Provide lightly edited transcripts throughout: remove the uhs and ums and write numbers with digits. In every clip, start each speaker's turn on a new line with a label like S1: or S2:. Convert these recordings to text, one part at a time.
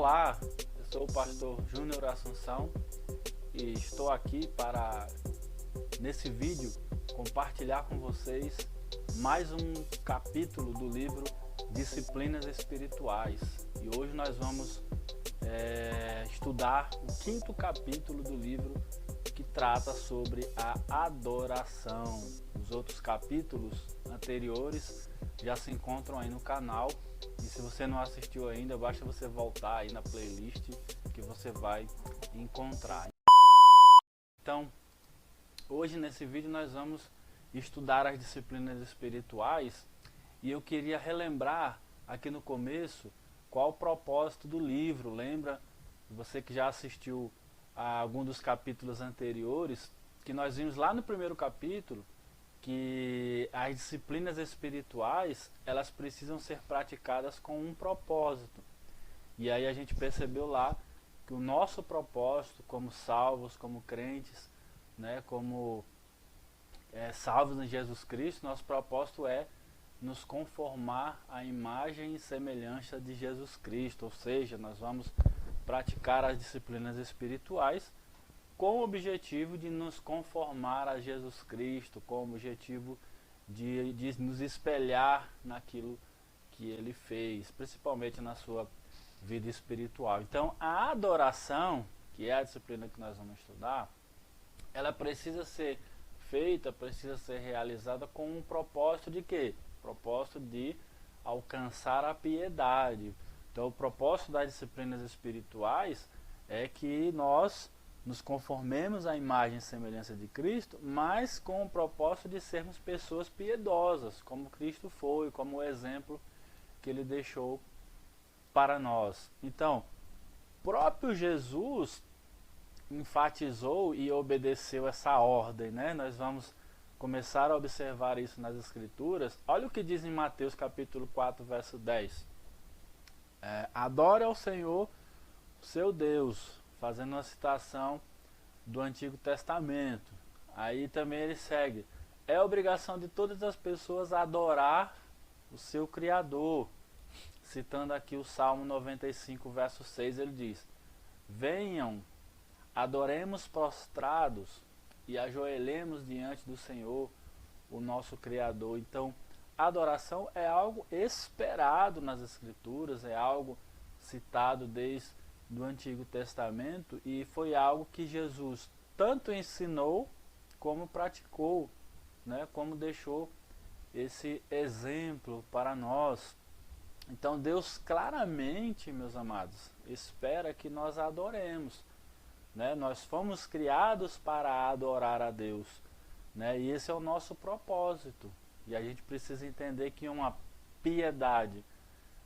S1: Olá, eu sou o pastor Júnior Assunção e estou aqui para, nesse vídeo, compartilhar com vocês mais um capítulo do livro Disciplinas Espirituais. E hoje nós vamos estudar o quinto capítulo do livro, que trata sobre a adoração. Os outros capítulos anteriores já se encontram aí no canal, e se você não assistiu ainda, basta você voltar aí na playlist que você vai encontrar. Então, hoje nesse vídeo nós vamos estudar as disciplinas espirituais, e eu queria relembrar aqui no começo qual o propósito do livro. Lembra, você que já assistiu a algum dos capítulos anteriores, que nós vimos lá no primeiro capítulo que as disciplinas espirituais, elas precisam ser praticadas com um propósito. E aí a gente percebeu lá que o nosso propósito como salvos, como crentes, né, como salvos em Jesus Cristo, nosso propósito é nos conformar à imagem e semelhança de Jesus Cristo. Ou seja, nós vamos praticar as disciplinas espirituais com o objetivo de nos conformar a Jesus Cristo, com o objetivo de nos espelhar naquilo que Ele fez, principalmente na sua vida espiritual. Então, a adoração, que é a disciplina que nós vamos estudar, ela precisa ser feita, precisa ser realizada com um propósito de quê? Propósito de alcançar a piedade. Então, o propósito das disciplinas espirituais é que nós nos conformemos à imagem e semelhança de Cristo, mas com o propósito de sermos pessoas piedosas, como Cristo foi, como o exemplo que Ele deixou para nós. Então, próprio Jesus enfatizou e obedeceu essa ordem, né? Nós vamos começar a observar isso nas Escrituras. Olha o que diz em Mateus capítulo 4, verso 10. Adore ao Senhor, seu Deus, fazendo uma citação do Antigo Testamento. Aí também ele segue: é obrigação de todas as pessoas adorar o seu Criador. Citando aqui o Salmo 95, verso 6, ele diz: venham, adoremos prostrados e ajoelhemos diante do Senhor, o nosso Criador. Então, a adoração é algo esperado nas Escrituras, é algo citado desde do Antigo Testamento, e foi algo que Jesus tanto ensinou como praticou, né? Como deixou esse exemplo para nós. Então Deus claramente, meus amados, espera que nós adoremos, né? Nós fomos criados para adorar a Deus, né? E esse é o nosso propósito. E a gente precisa entender que uma piedade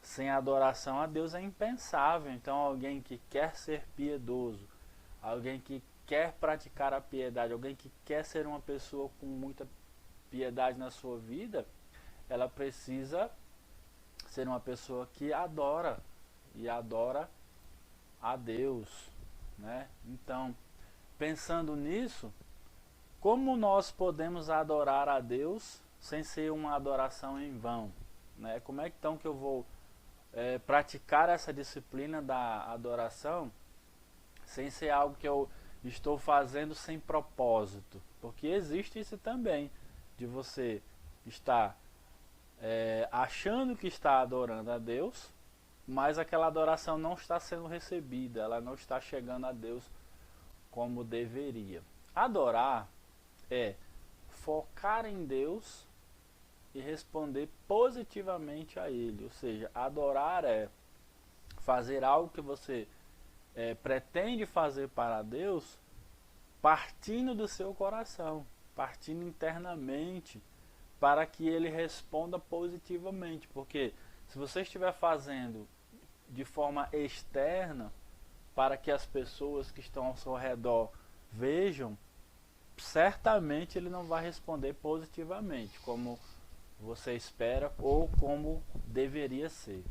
S1: sem adoração a Deus é impensável. Então, alguém que quer ser piedoso, alguém que quer praticar a piedade, alguém que quer ser uma pessoa com muita piedade na sua vida, ela precisa ser uma pessoa que adora, e adora a Deus, né? Então, pensando nisso, como nós podemos adorar a Deus sem ser uma adoração em vão, né? Como é que então que eu vou praticar essa disciplina da adoração sem ser algo que eu estou fazendo sem propósito? Porque existe isso também, de você estar achando que está adorando a Deus, mas aquela adoração não está sendo recebida, ela não está chegando a Deus como deveria. Adorar é focar em Deus e responder positivamente a Ele. Ou seja, adorar é fazer algo que você pretende fazer para Deus, partindo do seu coração, partindo internamente, para que Ele responda positivamente. Porque se você estiver fazendo de forma externa, para que as pessoas que estão ao seu redor vejam, certamente Ele não vai responder positivamente, como você espera ou como deveria ser.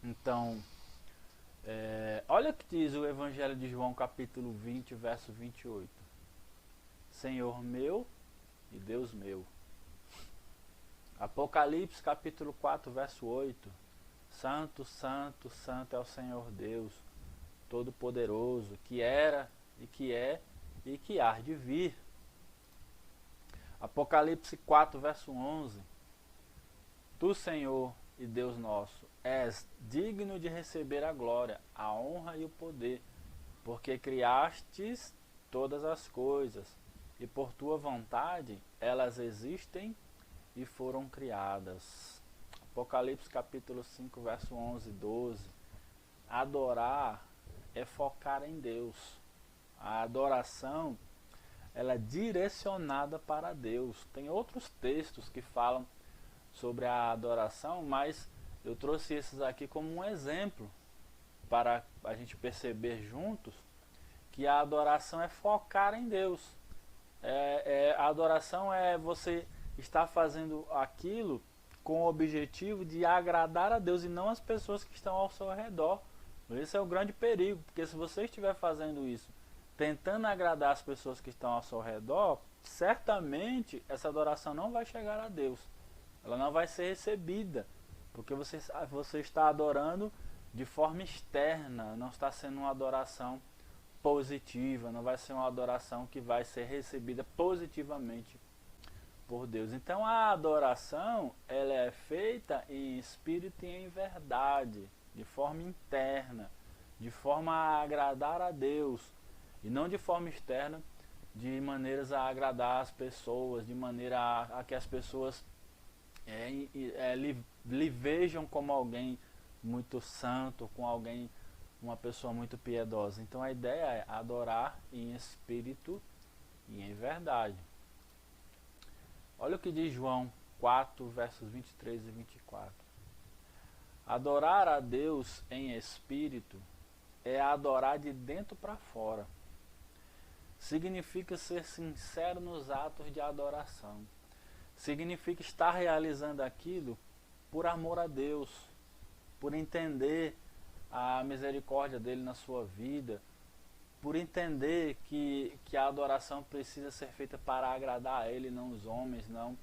S1: Então, olha o que diz o Evangelho de João capítulo 20, verso 28. Senhor meu e Deus meu. Apocalipse capítulo 4, verso 8. Santo, santo, santo é o Senhor Deus Todo-Poderoso, que era e que é e que há de vir. Apocalipse 4, verso 11. Tu, Senhor e Deus nosso, és digno de receber a glória, a honra e o poder, porque criastes todas as coisas, e por tua vontade elas existem e foram criadas. Apocalipse capítulo 5, verso 11 e 12. Adorar é focar em Deus. A adoração, ela é direcionada para Deus. Tem outros textos que falam sobre a adoração, mas eu trouxe esses aqui como um exemplo para a gente perceber juntos que a adoração é focar em Deus. A adoração é você estar fazendo aquilo com o objetivo de agradar a Deus e não as pessoas que estão ao seu redor. Esse é o grande perigo, porque se você estiver fazendo isso tentando agradar as pessoas que estão ao seu redor, certamente essa adoração não vai chegar a Deus. Ela não vai ser recebida, porque você está adorando de forma externa, não está sendo uma adoração positiva, não vai ser uma adoração que vai ser recebida positivamente por Deus. Então a adoração, ela é feita em espírito e em verdade, de forma interna, de forma a agradar a Deus, e não de forma externa, de maneiras a agradar as pessoas, de maneira a que as pessoas lhe vejam como alguém muito santo, com alguém, uma pessoa muito piedosa. Então a ideia é adorar em espírito e em verdade. Olha o que diz João 4, versos 23 e 24. Adorar a Deus em espírito é adorar de dentro para fora. Significa ser sincero nos atos de adoração. Significa estar realizando aquilo por amor a Deus, por entender a misericórdia dele na sua vida, por entender que a adoração precisa ser feita para agradar a ele, não os homens, não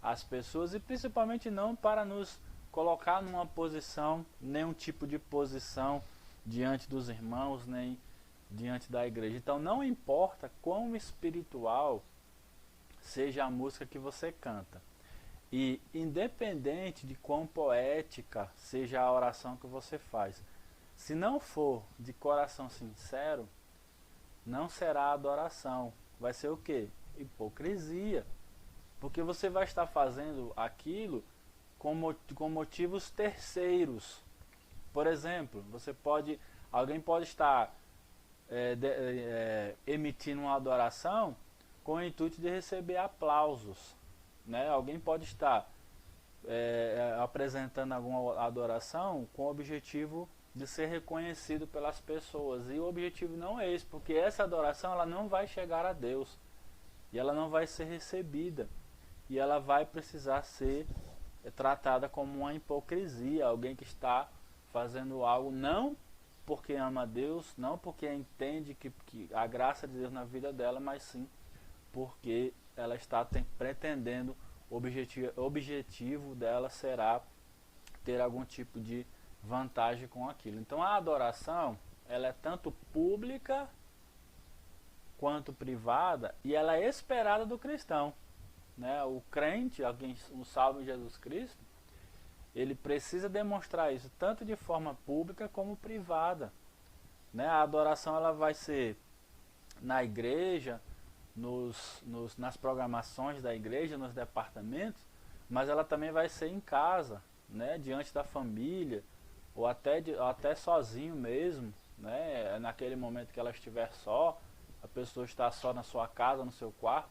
S1: as pessoas, e principalmente não para nos colocar numa posição, nenhum tipo de posição diante dos irmãos, nem diante da igreja. Então não importa quão espiritual seja a música que você canta, e independente de quão poética seja a oração que você faz, se não for de coração sincero, não será adoração. Vai ser o quê? Hipocrisia. Porque você vai estar fazendo aquilo com motivos terceiros. Por exemplo, alguém pode estar emitindo uma adoração com o intuito de receber aplausos, né? Alguém pode estar apresentando alguma adoração com o objetivo de ser reconhecido pelas pessoas, e o objetivo não é esse, porque essa adoração ela não vai chegar a Deus, e ela não vai ser recebida, e ela vai precisar ser tratada como uma hipocrisia, alguém que está fazendo algo não porque ama a Deus, não porque entende que a graça de Deus na vida dela, mas sim porque ela está pretendendo, o objetivo dela será ter algum tipo de vantagem com aquilo. Então a adoração, ela é tanto pública quanto privada, e ela é esperada do cristão, né? O crente, alguém, um salvo em Jesus Cristo, ele precisa demonstrar isso tanto de forma pública como privada, né? A adoração ela vai ser na igreja, nas programações da igreja, nos departamentos, mas ela também vai ser em casa, né? Diante da família, ou até sozinho mesmo, né? Naquele momento que ela estiver só, a pessoa está só na sua casa, no seu quarto,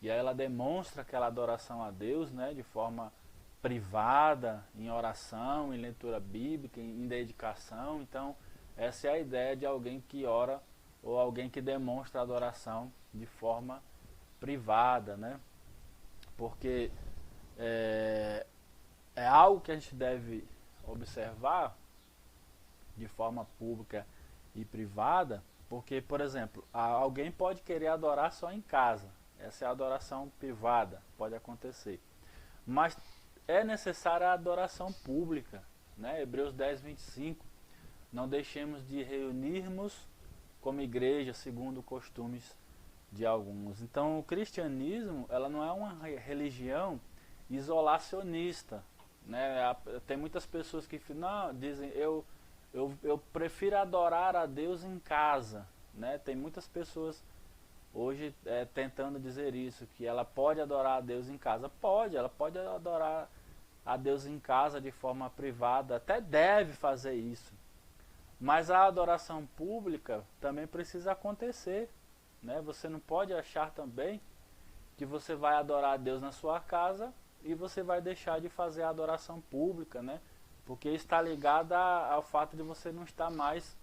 S1: e aí ela demonstra aquela adoração a Deus, né? De forma privada, em oração, em leitura bíblica, em dedicação. Então essa é a ideia de alguém que ora, ou alguém que demonstra adoração de forma privada, né? Porque é algo que a gente deve observar de forma pública e privada, porque, por exemplo, alguém pode querer adorar só em casa, essa é a adoração privada, pode acontecer, mas é necessária a adoração pública, né? Hebreus 10, 25. Não deixemos de reunirmos como igreja, segundo costumes de alguns. Então, o cristianismo, ela não é uma religião isolacionista, né? Tem muitas pessoas que não, dizem, eu prefiro adorar a Deus em casa, né? Tem muitas pessoas hoje tentando dizer isso, que ela pode adorar a Deus em casa. Pode, ela pode adorar a Deus em casa de forma privada, até deve fazer isso. Mas a adoração pública também precisa acontecer, né? Você não pode achar também que você vai adorar a Deus na sua casa e você vai deixar de fazer a adoração pública, né? Porque está ligado ao fato de você não estar mais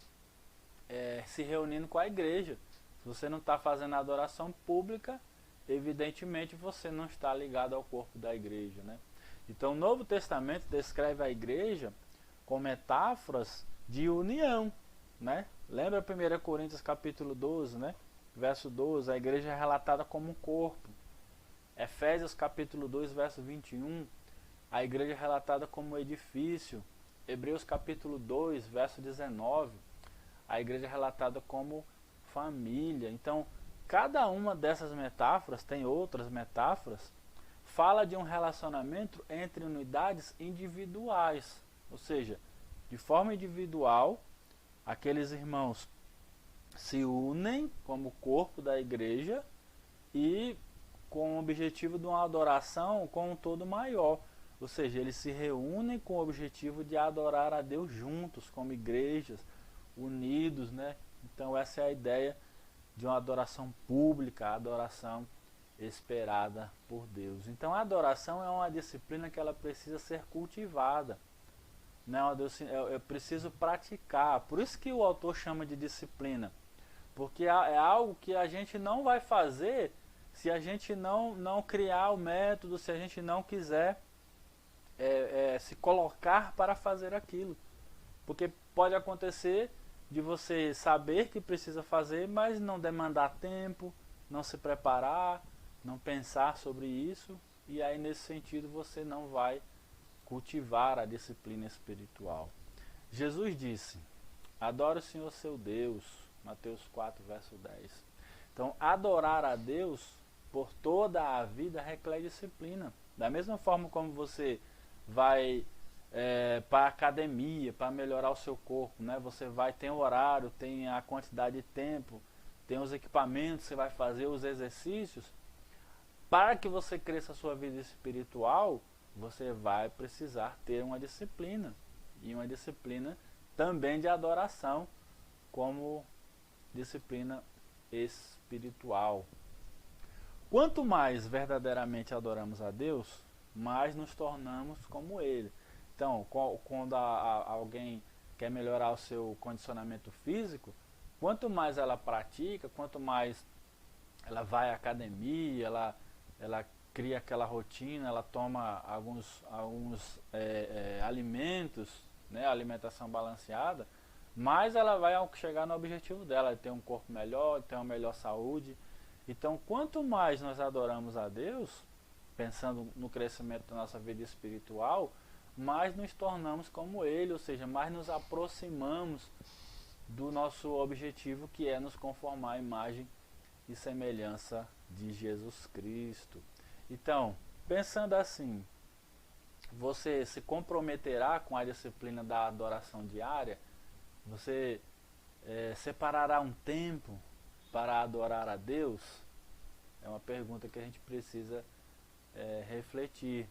S1: se reunindo com a igreja. Se você não está fazendo a adoração pública, evidentemente você não está ligado ao corpo da igreja, né? Então o Novo Testamento descreve a igreja com metáforas de união, né? Lembra 1 Coríntios capítulo 12, né? Verso 12, a igreja é relatada como um corpo. Efésios capítulo 2, verso 21, a igreja é relatada como um edifício. Hebreus capítulo 2, verso 19, a igreja é relatada como família. Então, cada uma dessas metáforas, tem outras metáforas, fala de um relacionamento entre unidades individuais. Ou seja, de forma individual, aqueles irmãos se unem como corpo da igreja e com o objetivo de uma adoração com um todo maior. Ou seja, eles se reúnem com o objetivo de adorar a Deus juntos, como igrejas, unidos, né? Então essa é a ideia de uma adoração pública, a adoração esperada por Deus. Então a adoração é uma disciplina que ela precisa ser cultivada. Não, eu preciso praticar. Por isso que o autor chama de disciplina. Porque é algo que a gente não vai fazer se a gente não criar o método, se a gente não quiser se colocar para fazer aquilo. Porque pode acontecer de você saber que precisa fazer, mas não demandar tempo, não se preparar, não pensar sobre isso, e aí nesse sentido você não vai cultivar a disciplina espiritual. Jesus disse: adore o Senhor seu Deus, Mateus 4, verso 10. Então, adorar a Deus por toda a vida requer disciplina. Da mesma forma como você vai para a academia, para melhorar o seu corpo, né? Você vai, tem o horário, tem a quantidade de tempo, tem os equipamentos, você vai fazer os exercícios. Para que você cresça a sua vida espiritual, você vai precisar ter uma disciplina. E uma disciplina também de adoração, como disciplina espiritual. Quanto mais verdadeiramente adoramos a Deus, mais nos tornamos como Ele. Então, quando alguém quer melhorar o seu condicionamento físico, quanto mais ela pratica, quanto mais ela vai à academia, ela cria aquela rotina, ela toma alguns alimentos, né, alimentação balanceada, mais ela vai chegar no objetivo dela, ter um corpo melhor, ter uma melhor saúde. Então, quanto mais nós adoramos a Deus, pensando no crescimento da nossa vida espiritual, mais nos tornamos como Ele, ou seja, mais nos aproximamos do nosso objetivo, que é nos conformar à imagem e semelhança de Jesus Cristo. Então, pensando assim, você se comprometerá com a disciplina da adoração diária? Você separará um tempo para adorar a Deus? É uma pergunta que a gente precisa refletir.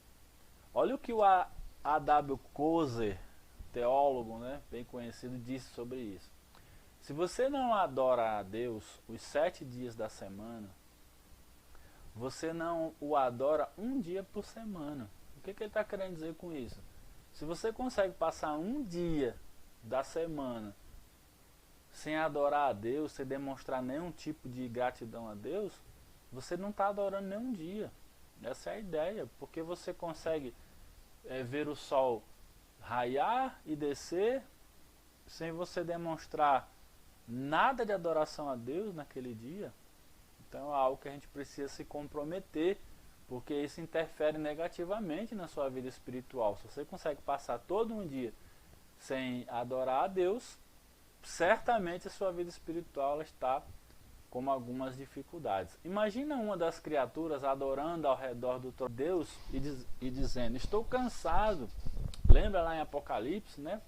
S1: Olha o que o A.W. Tozer, teólogo, né, bem conhecido, disse sobre isso. Se você não adora a Deus os 7 dias da semana, você não o adora um dia por semana. O que ele está querendo dizer com isso? Se você consegue passar um dia da semana sem adorar a Deus, sem demonstrar nenhum tipo de gratidão a Deus, você não está adorando nenhum dia. Essa é a ideia, porque você consegue ver o sol raiar e descer sem você demonstrar nada de adoração a Deus naquele dia. Então é algo que a gente precisa se comprometer, porque isso interfere negativamente na sua vida espiritual. Se você consegue passar todo um dia sem adorar a Deus, certamente a sua vida espiritual ela está com algumas dificuldades. Imagina uma das criaturas adorando ao redor do trono de Deus e dizendo: estou cansado. Lembra lá em Apocalipse, né?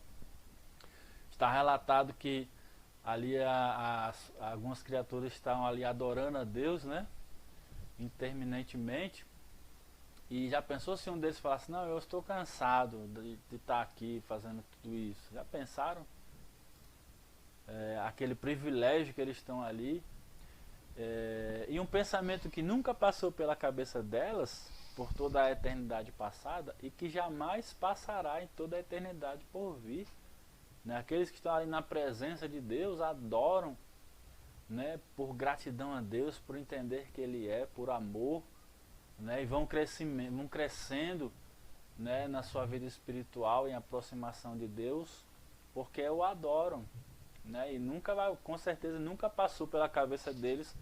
S1: Está relatado que ali algumas criaturas estavam ali adorando a Deus, né? Interminentemente. E já pensou se um deles falasse: não, eu estou cansado de estar aqui fazendo tudo isso? Já pensaram? Aquele privilégio que eles estão ali. E um pensamento que nunca passou pela cabeça delas por toda a eternidade passada e que jamais passará em toda a eternidade por vir, né? Aqueles que estão ali na presença de Deus adoram, né, por gratidão a Deus, por entender que Ele é, por amor, né, e vão crescendo, né, na sua vida espiritual em aproximação de Deus, porque o adoram, né, e com certeza nunca passou pela cabeça deles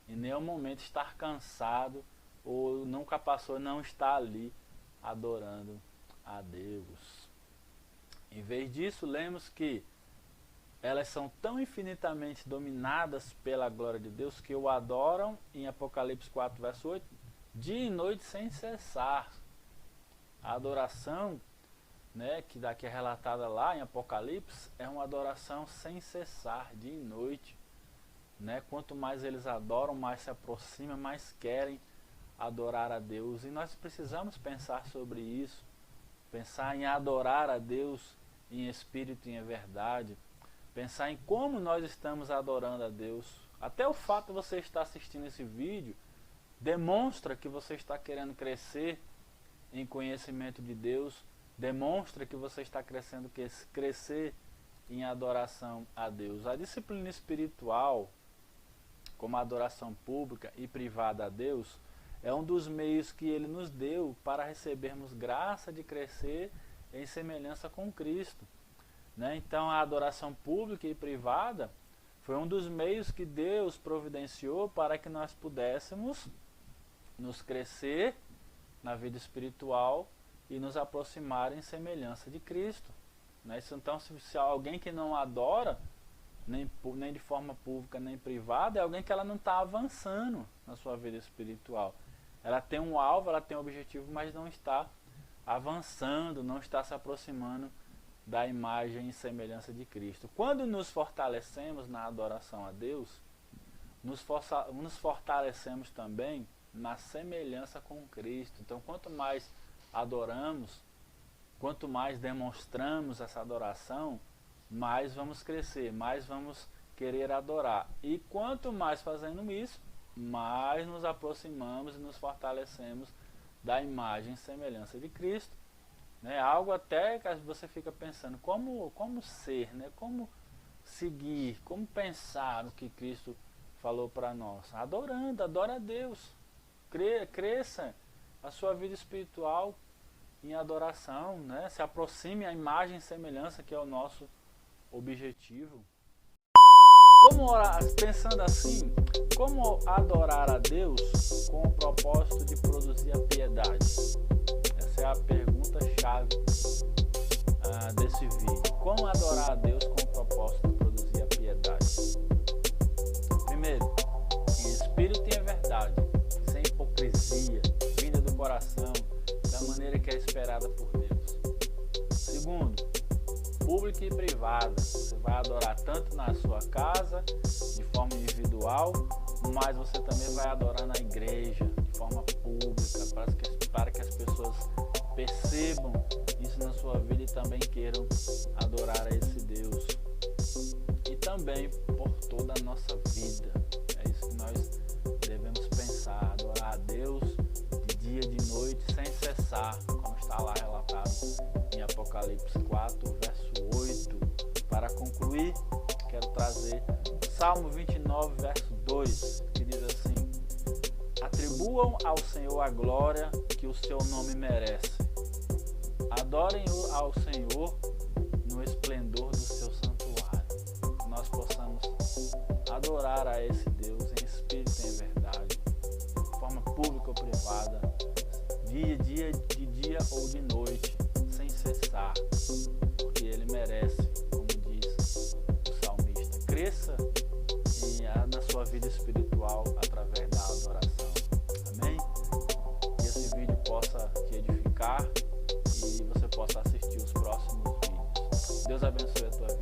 S1: em nenhum momento estar cansado, ou nunca passou não estar ali adorando a Deus. Em vez disso, lemos que elas são tão infinitamente dominadas pela glória de Deus que o adoram, em Apocalipse 4, verso 8, dia e noite sem cessar. A adoração, né, que daqui é relatada lá em Apocalipse, é uma adoração sem cessar, dia e noite, né? Quanto mais eles adoram, mais se aproximam, mais querem adorar a Deus. E nós precisamos pensar sobre isso, pensar em adorar a Deus em espírito e em verdade, pensar em como nós estamos adorando a Deus. Até o fato de você estar assistindo esse vídeo demonstra que você está querendo crescer em conhecimento de Deus, demonstra que você está crescer em adoração a Deus. A disciplina espiritual, como a adoração pública e privada a Deus, é um dos meios que Ele nos deu para recebermos graça de crescer em semelhança com Cristo, né? Então a adoração pública e privada foi um dos meios que Deus providenciou para que nós pudéssemos nos crescer na vida espiritual e nos aproximar em semelhança de Cristo, né? Então se alguém que não adora, nem de forma pública nem privada, é alguém que ela não está avançando na sua vida espiritual. Ela tem um alvo, ela tem um objetivo, mas não está avançando, não está se aproximando da imagem e semelhança de Cristo. Quando nos fortalecemos na adoração a Deus, nos fortalecemos também na semelhança com Cristo. Então, quanto mais adoramos, quanto mais demonstramos essa adoração, mais vamos crescer, mais vamos querer adorar. E quanto mais fazendo isso, mais nos aproximamos e nos fortalecemos da imagem e semelhança de Cristo, né? Algo até que você fica pensando, como ser, né? Como seguir, como pensar no que Cristo falou para nós? Adorando, adora a Deus, cresça a sua vida espiritual em adoração, né? Se aproxime à imagem e semelhança que é o nosso objetivo. Como orar, pensando assim, como adorar a Deus com o propósito de produzir a piedade? Essa é a pergunta-chave desse vídeo. Como adorar a Deus com o propósito de produzir a piedade? Primeiro, em espírito e em verdade, sem hipocrisia, vinda do coração, da maneira que é esperada por Deus. Segundo, pública e privada. Você vai adorar tanto na sua casa, de forma individual, mas você também vai adorar na igreja, de forma pública, para que as pessoas percebam isso na sua vida e também queiram adorar a esse Deus. E também por toda a nossa vida. É isso que nós devemos pensar, adorar a Deus de dia e de noite, sem cessar, como está lá relatado em Apocalipse 4, verso 8. Para concluir, quero trazer Salmo 29, verso 2, que diz assim: atribuam ao Senhor a glória que o seu nome merece. Adorem ao Senhor no esplendor do seu santuário. Que nós possamos adorar a esse Deus em espírito e em verdade, de forma pública ou privada, de dia ou de noite, sem cessar, porque Ele merece. merece, como diz o salmista. Cresça na sua vida espiritual através da adoração. Amém? Que esse vídeo possa te edificar e você possa assistir os próximos vídeos. Deus abençoe a tua vida.